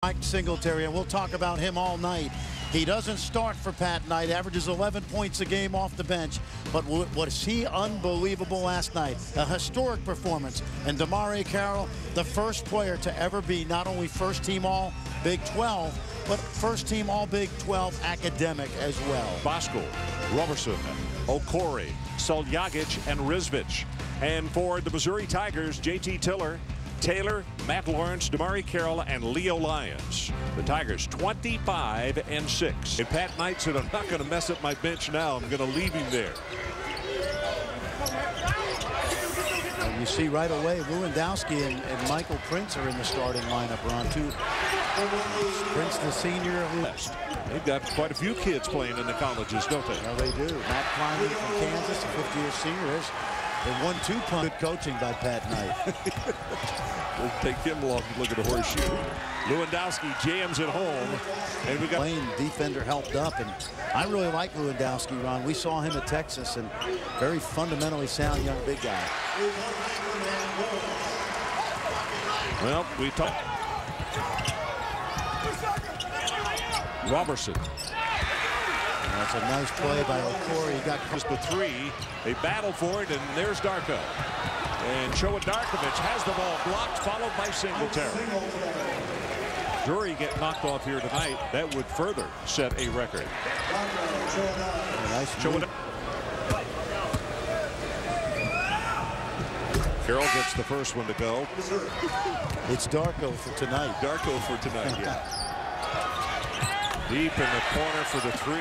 Mike Singletary, and we'll talk about him all night. He doesn't start for Pat Knight, averages 11 points a game off the bench, but was he unbelievable last night? A historic performance. And Damari Carroll, the first player to ever be not only first team all Big 12, but first team all Big 12 academic as well. Bosco, Roberson, Okori, Soljagic, and Rizvich. And for the Missouri Tigers, JT Taylor, Matt Lawrence, Damari Carroll, and Leo Lyons. The Tigers 25-6. And Pat Knight said, I'm not going to mess up my bench now. I'm going to leave him there. And you see right away, Lewandowski and Michael Prince are in the starting lineup. We're on two. Prince, the senior. They've got quite a few kids playing in the colleges, don't they? Well, they do. Matt Kleinman from Kansas, a 50-year senior. They won 2 punts. Good coaching by Pat Knight. We'll take him along and look at the horseshoe. Lewandowski jams it home. And we got Lane, defender, helped up. And I really like Lewandowski, Ron. We saw him at Texas, and very fundamentally sound young big guy. Well, we talked. Roberson. That's a nice play by Okori. He got just the 3. They battle for it, and there's Darko. And Choa Darkovic has the ball blocked, followed by Singletary. Drury get knocked off here tonight. That would further set a record. Nice Carroll gets the first one to go. It's Darko for tonight. Darko for tonight, yeah. Deep in the corner for the 3.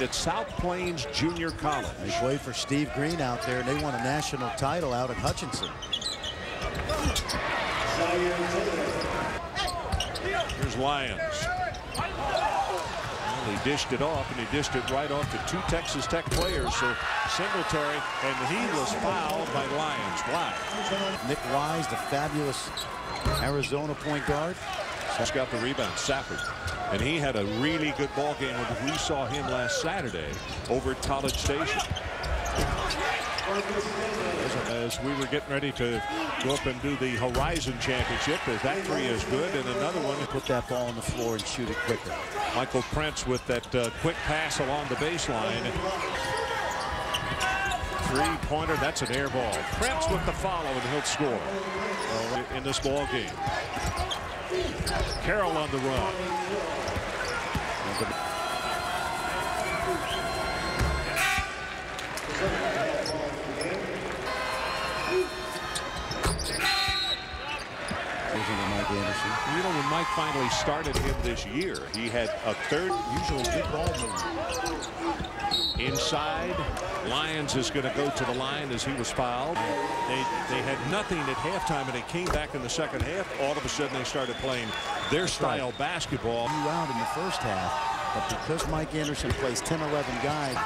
It's South Plains Junior College. They play for Steve Green out there, and they won a national title out at Hutchinson. Here's Lyons. Well, he dished it off, and he dished it right off to 2 Texas Tech players. So Singletary, and he was fouled by Lyons. Why? Nick Wise, the fabulous Arizona point guard. He's got the rebound, Safford. And he had a really good ball game when we saw him last Saturday over at College Station. As we were getting ready to go up and do the Horizon Championship, as that 3 is good, and another one. Put that ball on the floor and shoot it quicker. Michael Prince with that quick pass along the baseline. 3-pointer, that's an air ball. Prince with the follow, and he'll score in this ball game. Carroll on the run. Mike Anderson. You know, when Mike finally started him this year, he had a third, usually good ball movement. Inside, Lyons is going to go to the line as he was fouled. They had nothing at halftime, and they came back in the second half. All of a sudden, they started playing their style basketball. Out in the first half, but because Mike Anderson plays 10-11 guys.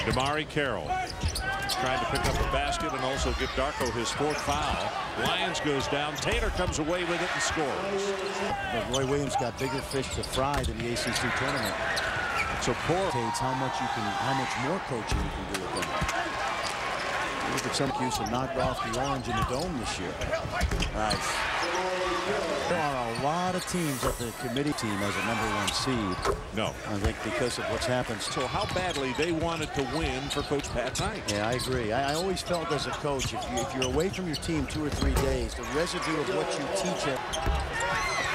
Damari Carroll trying to pick up the basket and also give Darko his 4th foul. Lyons goes down. Taylor comes away with it and scores. But Roy Williams got bigger fish to fry than the ACC tournament. So poor how much more coaching you can do with them. Look at some use and knocked off the orange in the dome this year. Nice. There are a lot of teams at the committee team as a #1 seed. No. I think because of what's happened. So how badly they wanted to win for Coach Pat Knight. Yeah, I agree. I always felt as a coach, if you're away from your team 2 or 3 days, the residue of what you teach it.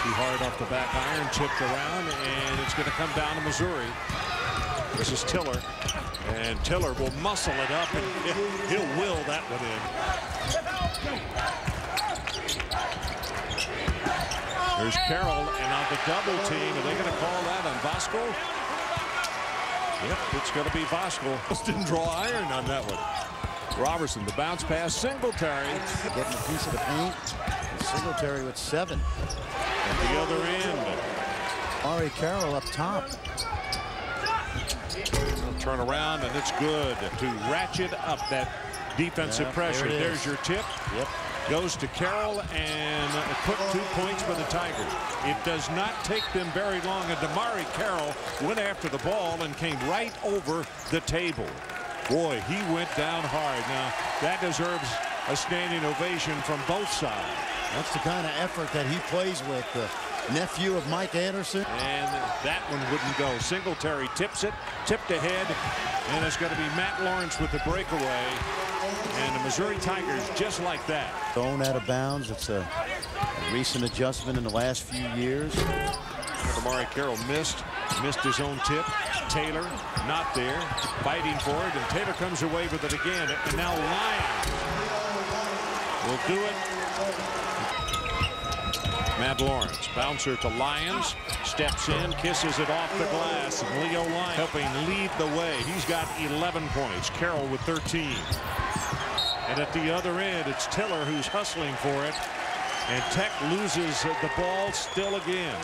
Too hard off the back iron, chipped around, and it's going to come down to Missouri. This is Tiller, and Tiller will muscle it up, and he'll will that one in. There's Carroll, and on the double team, are they going to call that on Bosco? Yep, it's going to be Bosco. Just didn't draw iron on that one. Roberson, the bounce pass, Singletary. Getting a piece of the paint. And Singletary with 7. At the other end. Damari Carroll up top. Turn around, and it's good to ratchet up that defensive pressure. There's your tip. Yep. Goes to Carroll and put 2 points for the Tigers. It does not take them very long, and Damari Carroll went after the ball and came right over the table. Boy, he went down hard. Now, that deserves a standing ovation from both sides. That's the kind of effort that he plays with. nephew of Mike Anderson. And that one wouldn't go. Singletary tips it, tipped ahead, and it's going to be Matt Lawrence with the breakaway. And the Missouri Tigers just like that. Thrown out of bounds. It's a recent adjustment in the last few years. Amari Carroll missed his own tip. Taylor not there, fighting for it, and Taylor comes away with it again. And now Lyons will do it. Matt Lawrence, bouncer to Lyons, steps in, kisses it off the glass, and Leo Lyons helping lead the way. He's got 11 points. Carroll with 13. And at the other end, it's Tiller who's hustling for it. And Tech loses the ball still again.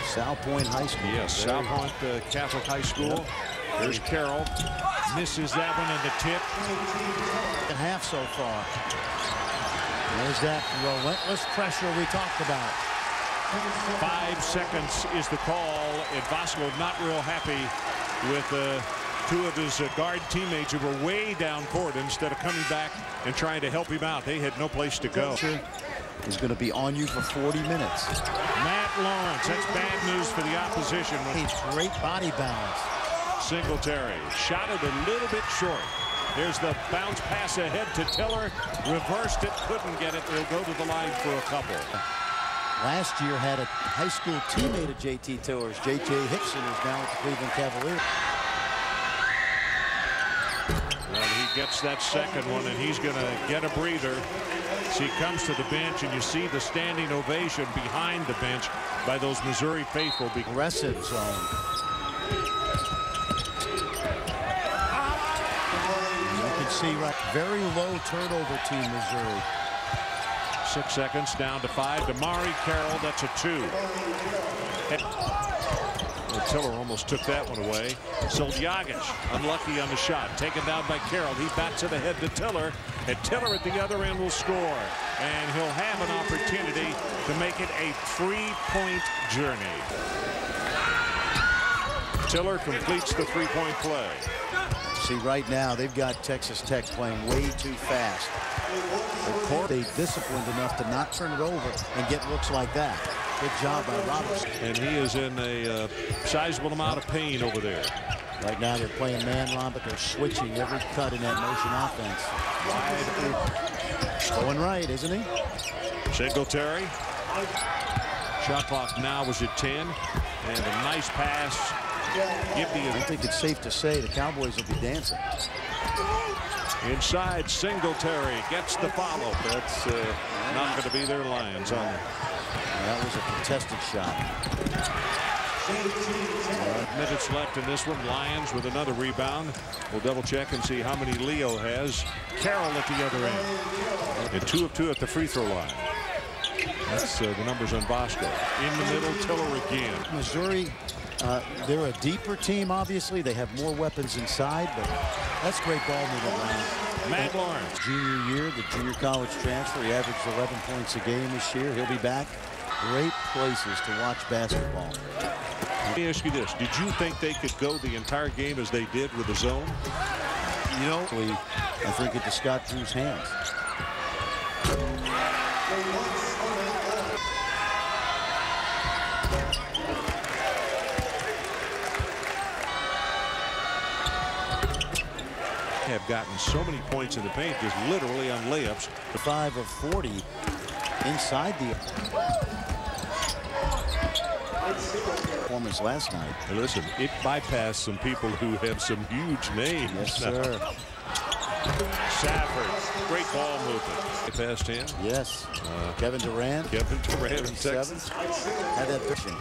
South Point High School. Yes, South Point Catholic High School. There's Carroll. Misses that one in the tip. And half so far. There's that relentless pressure we talked about. 5 seconds is the call. And Bosco not real happy with two of his guard teammates who were way down court instead of coming back and trying to help him out. They had no place to go. Is going to be on you for 40 minutes. Matt Lawrence, that's bad news for the opposition. Great body balance. Singletary shot it a little bit short. There's the bounce pass ahead to Tiller. Reversed it, couldn't get it. They'll go to the line for a couple. Last year had a high school teammate of JT Tiller's. J.J. Hickson is now with the Cleveland Cavaliers. Well, he gets that second one, and he's going to get a breather. So he comes to the bench, and you see the standing ovation behind the bench by those Missouri faithful. Aggressive zone. You can see right, very low turnover team, Missouri. 6 seconds down to 5. Amari Carroll, that's a 2. Tiller almost took that one away. Soljagic unlucky on the shot. Taken down by Carroll. He bats it ahead to Tiller. And Tiller at the other end will score. And he'll have an opportunity to make it a 3-point journey. Tiller completes the 3-point play. See, right now, they've got Texas Tech playing way too fast. They're disciplined enough to not turn it over and get looks like that. Good job by Robertson. And he is in a sizable amount of pain over there. Right now they're playing man-run, but they're switching every cut in that motion offense. Wide open. Going right, isn't he? Singletary. Shot clock now was at 10. And a nice pass. I think it's safe to say the Cowboys will be dancing. Inside, Singletary gets the follow. That's not going to be their Lions on it. That was a contested shot. Minutes left in this one. Lions with another rebound. We'll double check and see how many Leo has. Carroll at the other end. And 2 of 2 at the free throw line. That's the numbers on Bosco. In the middle, Tiller again. Missouri, they're a deeper team, obviously. They have more weapons inside, but that's great ball movement, Ryan. Matt Lawrence. Junior year, the junior college transfer. He averaged 11 points a game this year. He'll be back. Great places to watch basketball. Let me ask you this. Did you think they could go the entire game as they did with the zone? You know, I think into Scott Drew's hands. Have gotten so many points in the paint, just literally on layups. 5 of 40 inside the performance last night. Listen, it bypassed some people who have some huge names. Yes, sir. Safford, great ball movement. Past him. Yes. Kevin Durant. Kevin Durant in Texas. Had that vision.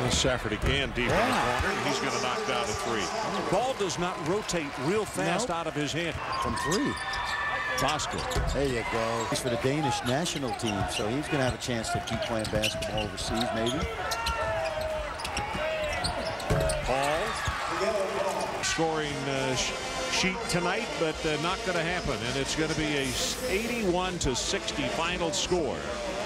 Safford again deep in the corner. He's going to knock down a 3. The ball does not rotate real fast out of his hand. From 3. Bosco. There you go. He's for the Danish national team, so he's going to have a chance to keep playing basketball overseas, maybe. Paul. Scoring sheet tonight, but not going to happen. And it's going to be a 81-60 final score.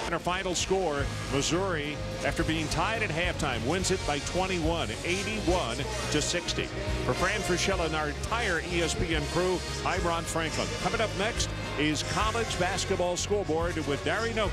And our final score, Missouri, after being tied at halftime, wins it by 21, 81-60. For Fran Frischella and our entire ESPN crew, I'm Ron Franklin. Coming up next, is College Basketball Scoreboard with Darry Noka.